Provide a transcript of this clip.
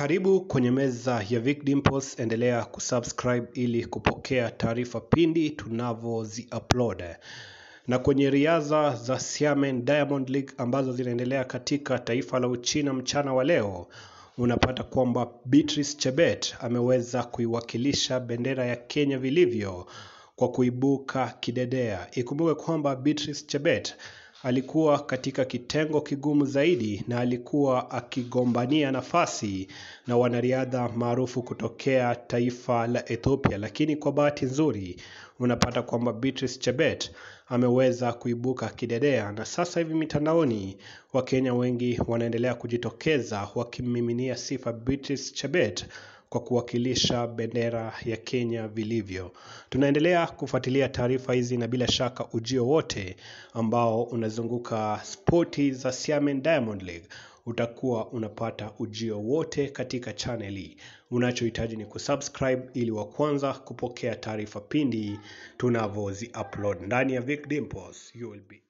Karibu kwenye meza ya Vic Dimples, endelea kusubscribe ili kupokea taarifa pindi tunavozi upload. Na kwenye riadha za Xiamen Diamond League ambazo zinaendelea katika taifa la Uchina mchana wa leo, unapata kwamba Beatrice Chebet ameweza kuiwakilisha bendera ya Kenya vilivyo kwa kuibuka kidedea. Ikumbuke kwamba Beatrice Chebet alikuwa katika kitengo kigumu zaidi na alikuwa akigombania nafasi na wanariadha maarufu kutokea taifa la Ethiopia, lakini kwa bahati nzuri unapata kwamba Beatrice Chebet ameweza kuibuka kidedea, na sasa hivi mitandaoni Wakenya wengi wanaendelea kujitokeza wakimiminia sifa Beatrice Chebet kwa kuwakilisha bendera ya Kenya vilivyo. Tunaendelea kufuatilia taarifa hizi na bila shaka ujio wote ambao unazunguka spoti za Xiamen Diamond League utakuwa unapata ujio wote katika channel hii. Unachohitaji ni kusubscribe ili wa kwanza kupokea taarifa pindi tunavozi upload ndani ya Vic Dimples. You will be